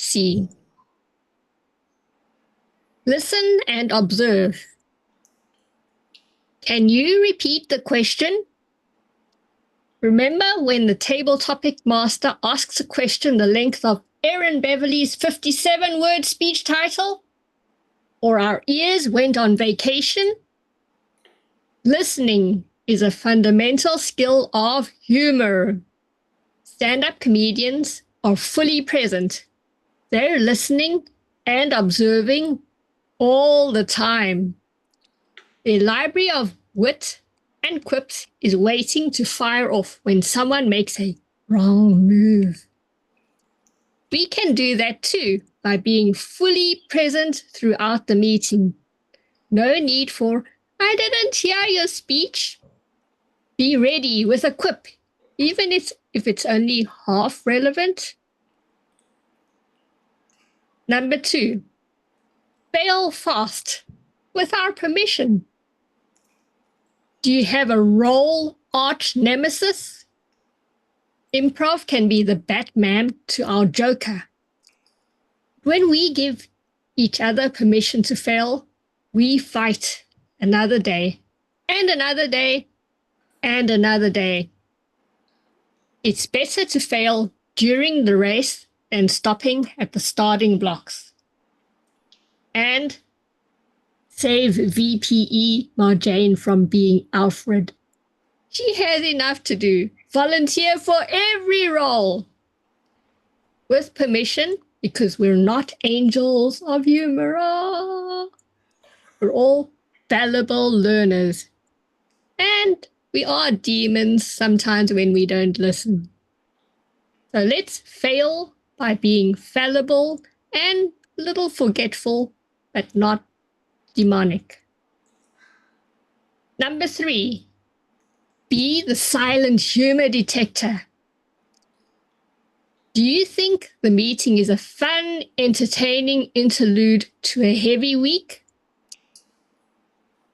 C. Listen and observe. Can you repeat the question? Remember when the table topic master asks a question the length of Erin Beverly's 57-word speech title? Or our ears went on vacation? Listening is a fundamental skill of humor. Stand-up comedians are fully present. They're listening and observing all the time. The library of wit and quips is waiting to fire off when someone makes a wrong move. We can do that too by being fully present throughout the meeting. No need for, I didn't hear your speech. Be ready with a quip, even if it's only half relevant. Number 2, fail fast with our permission. Do you have a role arch nemesis? Improv can be the Batman to our Joker. When we give each other permission to fail, we fight another day, and another day, and another day. It's better to fail during the race than stopping at the starting blocks. And save VPE Marjane from being Alfred. She has enough to do. Volunteer for every role. With permission, because we're not angels of humor. We're all fallible learners. And we are demons sometimes when we don't listen. So let's fail by being fallible and a little forgetful, but not demonic. Number 3, be the silent humor detector. Do you think the meeting is a fun, entertaining interlude to a heavy week?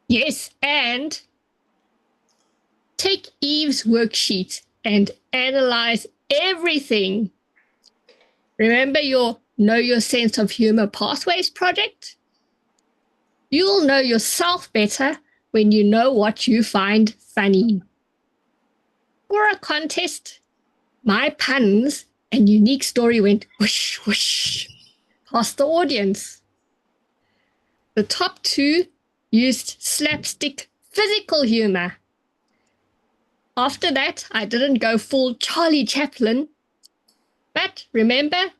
Yes, and take Eve's worksheet and analyze everything. Remember your Know Your Sense of Humor Pathways project? You'll know yourself better when you know what you find funny. For a contest, my puns and unique story went whoosh, whoosh past the audience. The top 2 used slapstick physical humor. After that, I didn't go full Charlie Chaplin, but remember,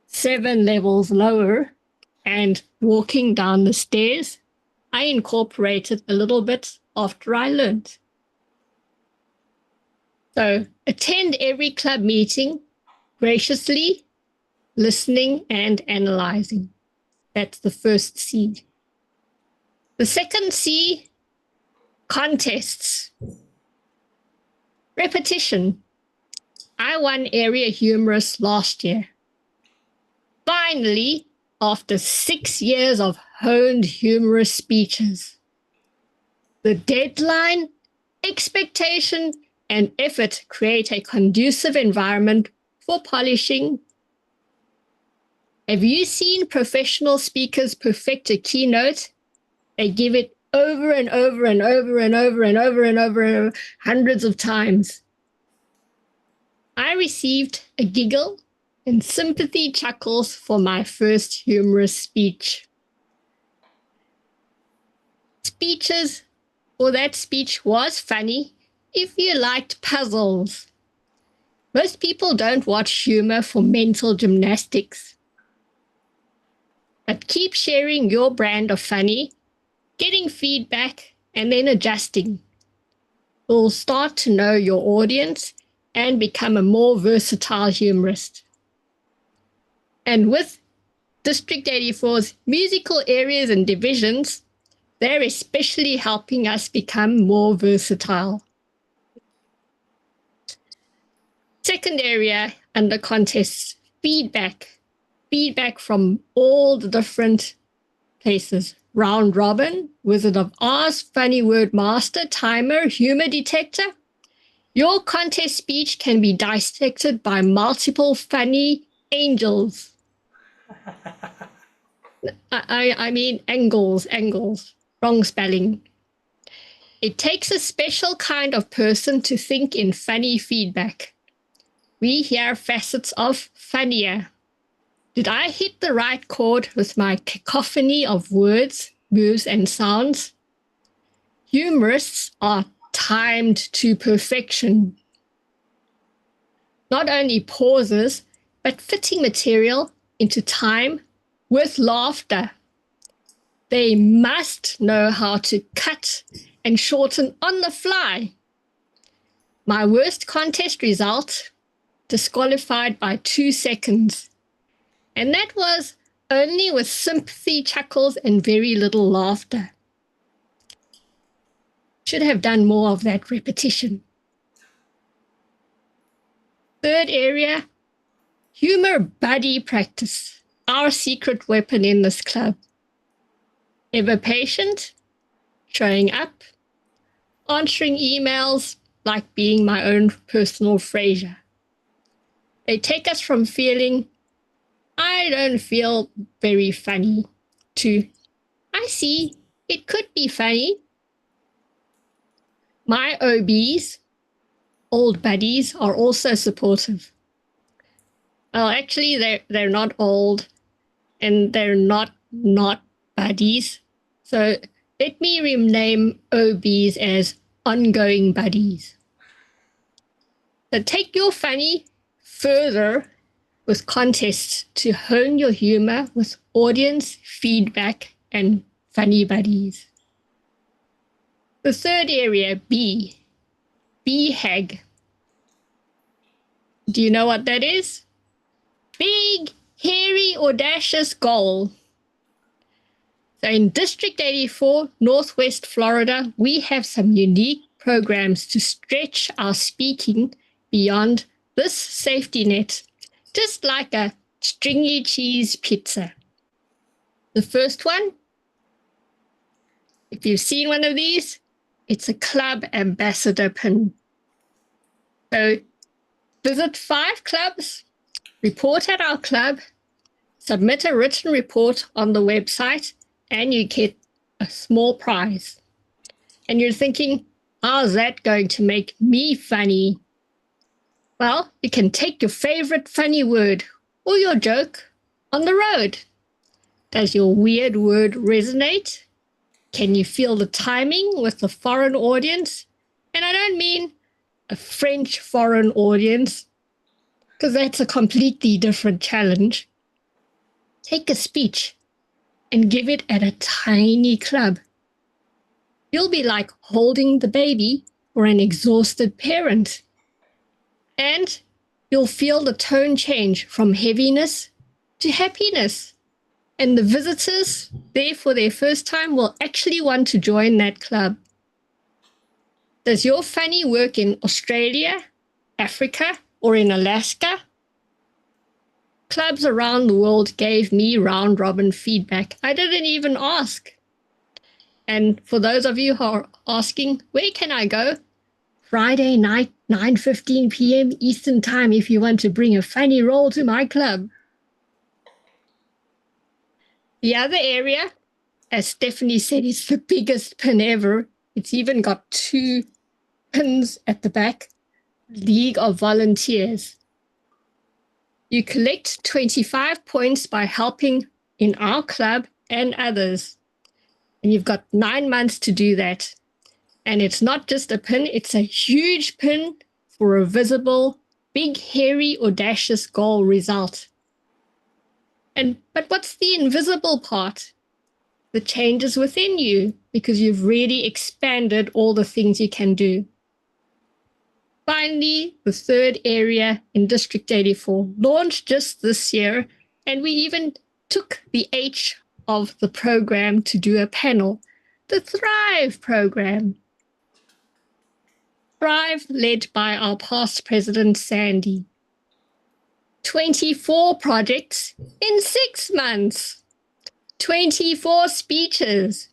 7 levels lower and walking down the stairs, I incorporated a little bit after I learned. So attend every club meeting graciously, listening and analyzing. That's the first C. The second C, contests. Repetition. I won Area Humorous last year. Finally, after 6 years of honed humorous speeches. The deadline, expectation, and effort create a conducive environment for polishing. Have you seen professional speakers perfect a keynote? They give it over and over and over and over and over and over hundreds of times. I received a giggle and sympathy chuckles for my first humorous speech. That speech was funny if you liked puzzles. Most people don't watch humor for mental gymnastics. But keep sharing your brand of funny, getting feedback, and then adjusting. You'll start to know your audience and become a more versatile humorist. And with District 84's musical areas and divisions, they're especially helping us become more versatile. Second area under contests, feedback. Feedback from all the different places. Round Robin, Wizard of Oz, Funny Word Master, Timer, Humor Detector. Your contest speech can be dissected by multiple funny angels. I mean angles. Wrong spelling. It takes a special kind of person to think in funny feedback. We hear facets of funnier. Did I hit the right chord with my cacophony of words, moves, and sounds? Humorists are timed to perfection. Not only pauses, but fitting material into time with laughter. They must know how to cut and shorten on the fly. My worst contest result, disqualified by 2 seconds. And that was only with sympathy chuckles and very little laughter. Should have done more of that repetition. Third area, humor buddy practice, our secret weapon in this club. Ever patient, showing up, answering emails like being my own personal Frasier. They take us from feeling, I don't feel very funny, to, I see, it could be funny. My OBs, old buddies, are also supportive. Well, actually, they're not old, and they're not buddies. So let me rename OBs as ongoing buddies. So take your funny further with contests to hone your humor with audience feedback and funny buddies. The third area, B hag. Do you know what that is? Big, hairy, audacious goal. So in District 84, Northwest Florida, we have some unique programs to stretch our speaking beyond this safety net, just like a stringy cheese pizza. The first one, if you've seen one of these, it's a club ambassador pin. So visit 5 clubs, report at our club, submit a written report on the website, and you get a small prize. And you're thinking, how's that going to make me funny? Well, you can take your favorite funny word or your joke on the road. Does your weird word resonate? Can you feel the timing with the foreign audience? And I don't mean a French foreign audience, because that's a completely different challenge. Take a speech and give it at a tiny club. You'll be like holding the baby for an exhausted parent. And you'll feel the tone change from heaviness to happiness. And the visitors there for their first time will actually want to join that club. Does your funny work in Australia, Africa, or in Alaska? Clubs around the world gave me round-robin feedback. I didn't even ask. And for those of you who are asking, where can I go? Friday night, 9:15 p.m. Eastern Time if you want to bring a funny role to my club. The other area, as Stephanie said, is the biggest pin ever. It's even got 2 pins at the back. League of Volunteers. You collect 25 points by helping in our club and others. And you've got 9 months to do that. And it's not just a pin, it's a huge pin for a visible, big, hairy, audacious goal result. But what's the invisible part? The changes within you, because you've really expanded all the things you can do. Finally, the third area in District 84 launched just this year, and we even took the H of the program to do a panel, the Thrive program. Thrive, led by our past president, Sandy. 24 projects in 6 months. 24 speeches.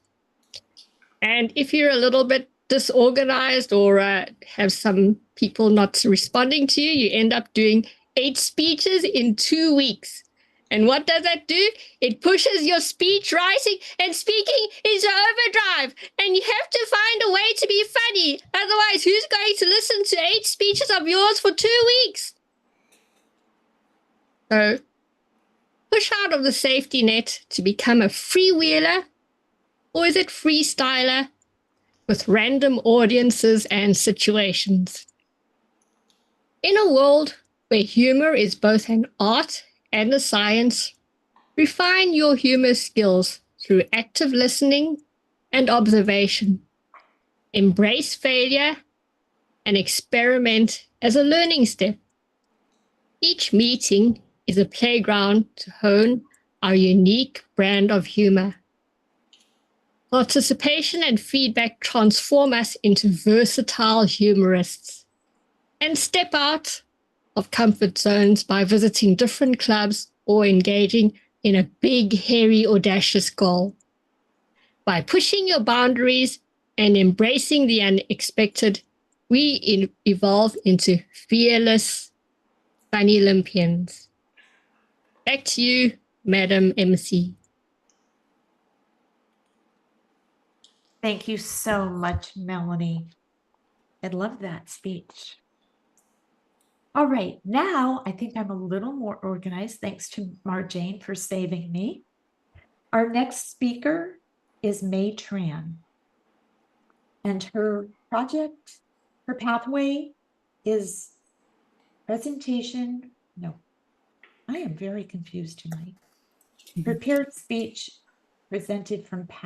And if you're a little bit disorganized or have some people not responding to you, you end up doing 8 speeches in 2 weeks. And what does that do? It pushes your speech writing and speaking into overdrive. And you have to find a way to be funny. Otherwise, who's going to listen to 8 speeches of yours for 2 weeks? So push out of the safety net to become a freewheeler, or is it freestyler with random audiences and situations? In a world where humor is both an art and a science, refine your humor skills through active listening and observation. Embrace failure and experiment as a learning step. Each meeting is a playground to hone our unique brand of humor. Participation and feedback transform us into versatile humorists. And step out of comfort zones by visiting different clubs or engaging in a big, hairy, audacious goal. By pushing your boundaries and embracing the unexpected, we evolve into fearless, funny Olympians. Back to you, Madam MC. Thank you so much, Melanie. I love that speech. All right, now I think I'm a little more organized, thanks to Marjane for saving me. Our next speaker is May Tran. And her project, her pathway is presentation. No, I am very confused tonight. Prepared speech presented from